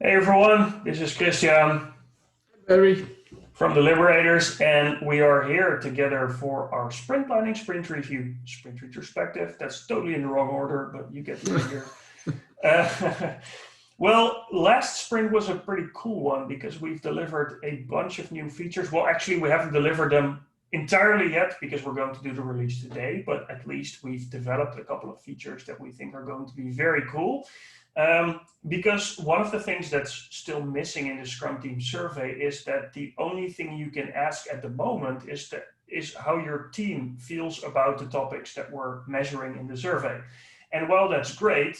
Hey everyone, this is Christiaan Very. from the Liberators, and we are here together for our sprint planning, sprint review, sprint retrospective. That's totally in the wrong order, but you get the idea. Uh, well, last sprint was a pretty cool one because we've delivered a bunch of new features. Well, actually, we haven't delivered them entirely yet because we're going to do the release today, but at least we've developed a couple of features that we think are going to be very cool. Because one of the things that's still missing in the Scrum Team survey is that the only thing you can ask at the moment is how your team feels about the topics that we're measuring in the survey. And while that's great,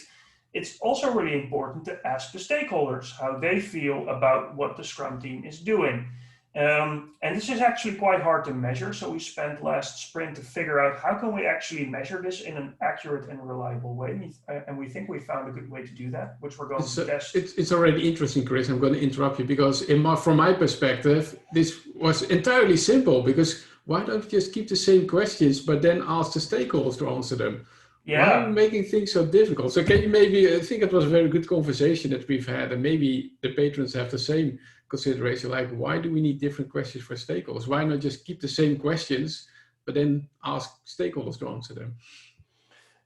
it's also really important to ask the stakeholders how they feel about what the Scrum team is doing. And this is actually quite hard to measure, so we spent last sprint to figure out how can we actually measure this in an accurate and reliable way. And we think we found a good way to do that, which we're going to test. It's already interesting, Chris. I'm going to interrupt you because from my perspective, this was entirely simple because why don't you just keep the same questions, but then ask the stakeholders to answer them? Why are you making things so difficult? So can you maybe, I think it was a very good conversation that we've had, and maybe the patrons have the same consideration, like why do we need different questions for stakeholders? Why not just keep the same questions, but then ask stakeholders to answer them?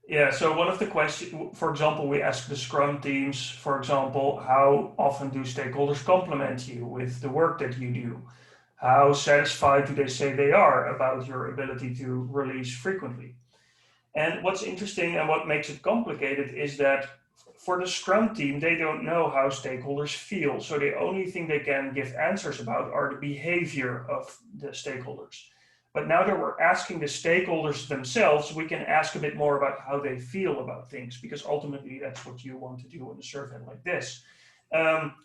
Yeah, so one of the questions, for example, we ask the Scrum teams, for example, how often do stakeholders compliment you with the work that you do? How satisfied do they say they are about your ability to release frequently? And what's interesting and what makes it complicated is that for the Scrum team, they don't know how stakeholders feel. So the only thing they can give answers about are the behavior of the stakeholders. But now that we're asking the stakeholders themselves, we can ask a bit more about how they feel about things, because ultimately that's what you want to do in a survey like this.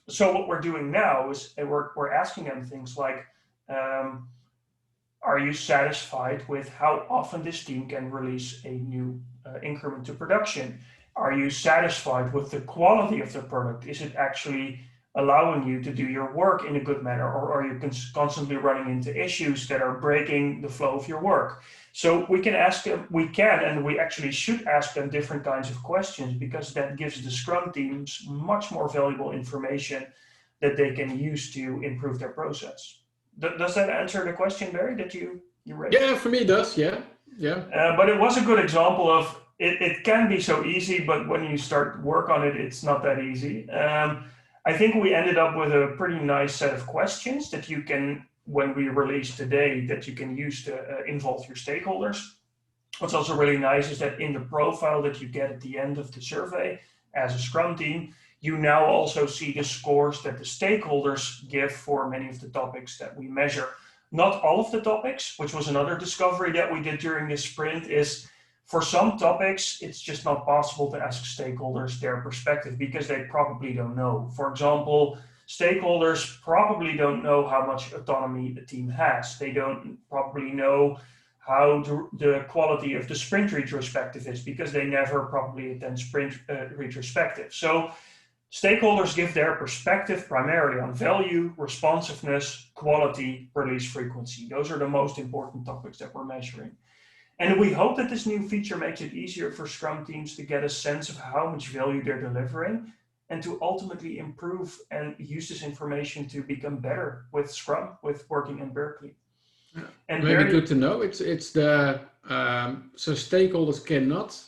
So what we're doing now is we're asking them things like, are you satisfied with how often this team can release a new increment to production? Are you satisfied with the quality of the product? Is it actually allowing you to do your work in a good manner, or are you constantly running into issues that are breaking the flow of your work? So we can ask them, and we actually should ask them different kinds of questions, because that gives the Scrum teams much more valuable information that they can use to improve their process. Does that answer the question, Barry, that you raised? Yeah, for me it does. Yeah. But it was a good example of it can be so easy, but when you start work on it, it's not that easy. I think we ended up with a pretty nice set of questions that you can, when we release today, that you can use to involve your stakeholders. What's also really nice is that in the profile that you get at the end of the survey as a Scrum team, you now also see the scores that the stakeholders give for many of the topics that we measure. Not all of the topics, which was another discovery that we did during this sprint, is for some topics, it's just not possible to ask stakeholders their perspective because they probably don't know. For example, stakeholders probably don't know how much autonomy a team has. They don't probably know how the quality of the sprint retrospective is because they never probably attend sprint retrospective. So stakeholders give their perspective primarily on value, responsiveness, quality, release frequency. Those are the most important topics that we're measuring. And we hope that this new feature makes it easier for Scrum teams to get a sense of how much value they're delivering and to ultimately improve and use this information to become better with Scrum, with working in Berkeley. And maybe good to know. It's the so stakeholders cannot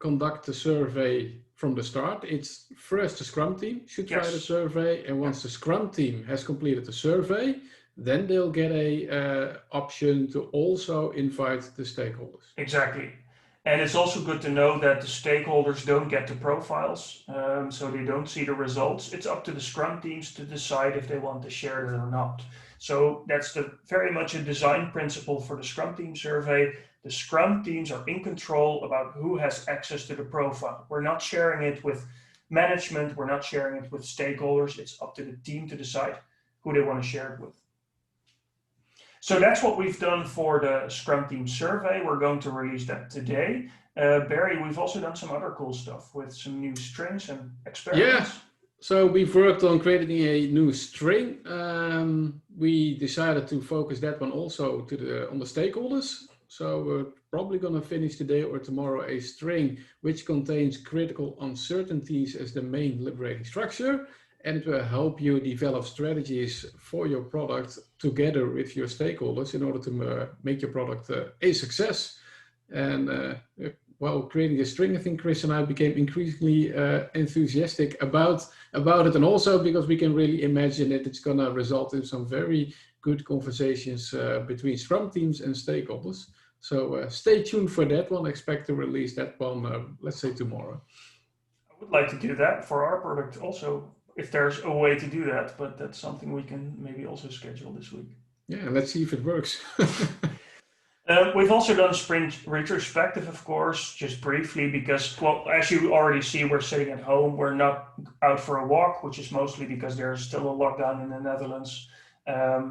conduct the survey from the start. It's first the Scrum team should try the survey, and once the Scrum team has completed the survey, then they'll get a option to also invite the stakeholders. Exactly. And it's also good to know that the stakeholders don't get the profiles, so they don't see the results. It's up to the Scrum teams to decide if they want to share it or not. So that's very much a design principle for the Scrum Team survey. The Scrum teams are in control about who has access to the profile. We're not sharing it with management. We're not sharing it with stakeholders. It's up to the team to decide who they want to share it with. So that's what we've done for the Scrum Team survey. We're going to release that today. Barry, we've also done some other cool stuff with some new strings and experiments. Yeah, so we've worked on creating a new string. We decided to focus that one also on the stakeholders. So we're probably going to finish today or tomorrow a string which contains critical uncertainties as the main liberating structure. and it will help you develop strategies for your product together with your stakeholders in order to make your product a success. And while creating this string, I think Chris and I became increasingly enthusiastic about it, and also because we can really imagine that it's going to result in some very good conversations between Scrum teams and stakeholders. So stay tuned for that one. Expect to release that one, let's say tomorrow. I would like to do that for our product also, if there's a way to do that, but that's something we can maybe also schedule this week. Yeah, let's see if it works. We've also done sprint retrospective, of course, just briefly, because, well, as you already see, we're sitting at home. We're not out for a walk, which is mostly because there's still a lockdown in the Netherlands.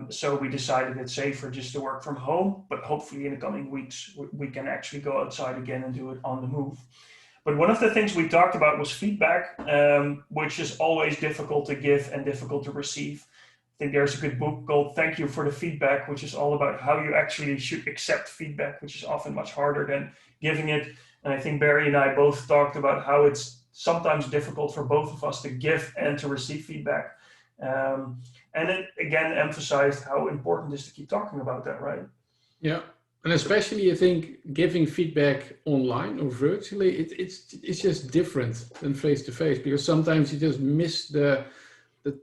So we decided it's safer just to work from home, but hopefully in the coming weeks, we can actually go outside again and do it on the move. But one of the things we talked about was feedback, which is always difficult to give and difficult to receive. I think there's a good book called Thank You for the Feedback, which is all about how you actually should accept feedback, which is often much harder than giving it. And I think Barry and I both talked about how it's sometimes difficult for both of us to give and to receive feedback. And it again emphasized how important it is to keep talking about that, right? Yeah. And especially, I think, giving feedback online or virtually, it's just different than face-to-face, because sometimes you just miss the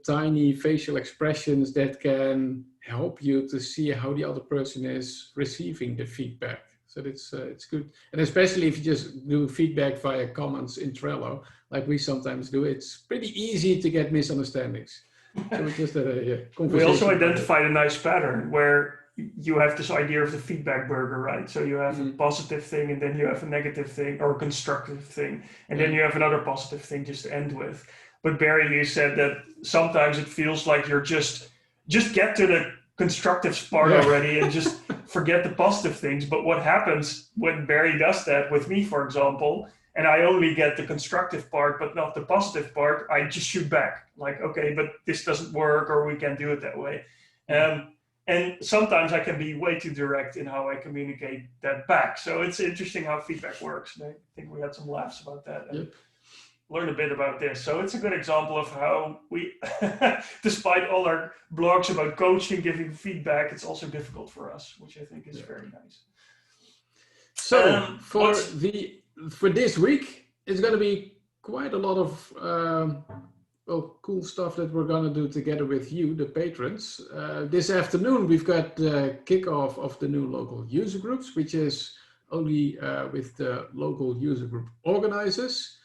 tiny facial expressions that can help you to see how the other person is receiving the feedback. So it's good. And especially if you just do feedback via comments in Trello, like we sometimes do, it's pretty easy to get misunderstandings. So we just had a conversation. We also identified a nice pattern where you have this idea of the feedback burger, right? So you have a positive thing, and then you have a negative thing or a constructive thing, and then you have another positive thing just to end with. But Barry, you said that sometimes it feels like you're just get to the constructive part already and just forget the positive things. But what happens when Barry does that with me, for example, and I only get the constructive part, but not the positive part, I just shoot back. Like, okay, but this doesn't work, or we can't do it that way. And sometimes I can be way too direct in how I communicate that back. So it's interesting how feedback works. And I think we had some laughs about that. And learn a bit about this. So it's a good example of how we, despite all our blogs about coaching, giving feedback, it's also difficult for us, which I think is very nice. So for this week, it's going to be quite a lot of cool stuff that we're going to do together with you, the patrons. This afternoon, we've got the kickoff of the new local user groups, which is only with the local user group organizers.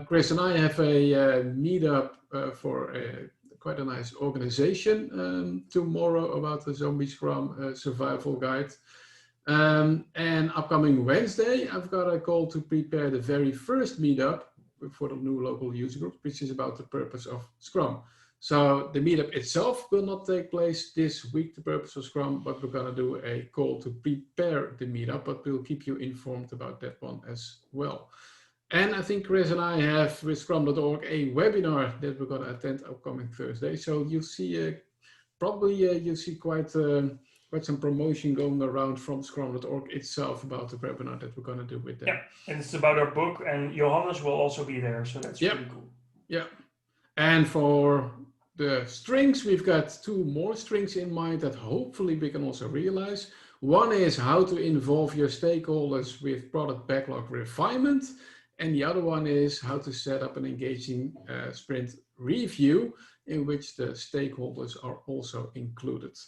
Chris and I have a meetup for quite a nice organization tomorrow about the Zombie Scrum survival guide. And upcoming Wednesday, I've got a call to prepare the very first meetup for the new local user group, which is about the purpose of Scrum. So the meetup itself will not take place this week, the purpose of Scrum, but we're going to do a call to prepare the meetup, but we'll keep you informed about that one as well. And I think Chris and I have with Scrum.org a webinar that we're going to attend upcoming Thursday. So you'll see you'll see quite some promotion going around from Scrum.org itself about the webinar that we're going to do with them. Yeah, and it's about our book, and Johannes will also be there, so that's pretty cool. Yeah, and for the strings, we've got 2 more strings in mind that hopefully we can also realize. One is how to involve your stakeholders with product backlog refinement. And the other one is how to set up an engaging sprint review in which the stakeholders are also included.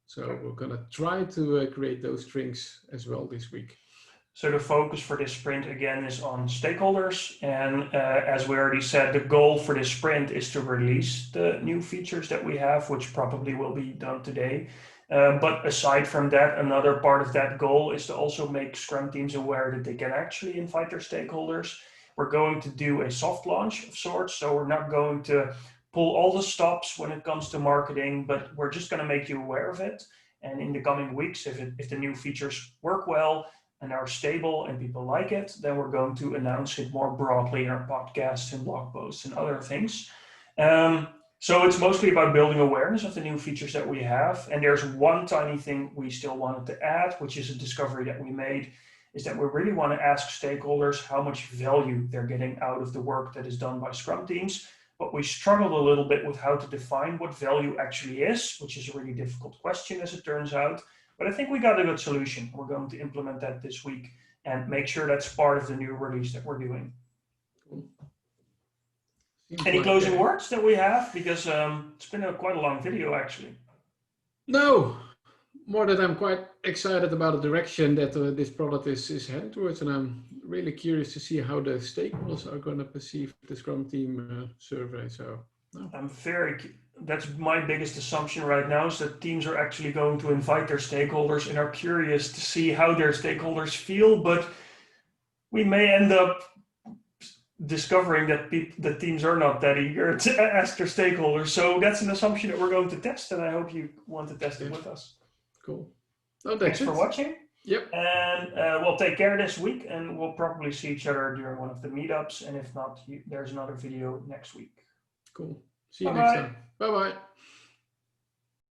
So we're going to try to create those strings as well this week. So the focus for this sprint again is on stakeholders. And as we already said, the goal for this sprint is to release the new features that we have, which probably will be done today. But aside from that, another part of that goal is to also make Scrum teams aware that they can actually invite their stakeholders. We're going to do a soft launch of sorts, so we're not going to pull all the stops when it comes to marketing, but we're just going to make you aware of it. And in the coming weeks, if the new features work well and are stable and people like it, then we're going to announce it more broadly in our podcasts and blog posts and other things. So it's mostly about building awareness of the new features that we have. And there's one tiny thing we still wanted to add, which is a discovery that we made, is that we really want to ask stakeholders how much value they're getting out of the work that is done by Scrum teams, but we struggled a little bit with how to define what value actually is, which is a really difficult question as it turns out. But I think we got a good solution. We're going to implement that this week and make sure that's part of the new release that we're doing. Cool. Any closing words that we have? Because it's been quite a long video, actually. No, more that I'm quite excited about the direction that this product is heading towards, and I'm really curious to see how the stakeholders are going to perceive the Scrum Team survey. So no. That's my biggest assumption right now, is that teams are actually going to invite their stakeholders and are curious to see how their stakeholders feel, but we may end up discovering that teams are not that eager to ask their stakeholders. So that's an assumption that we're going to test, and I hope you want to test it with us. Cool. Oh, Thanks for watching. Yep. And we'll take care this week, and we'll probably see each other during one of the meetups. And if not, there's another video next week. Cool. See you next time. Bye-bye.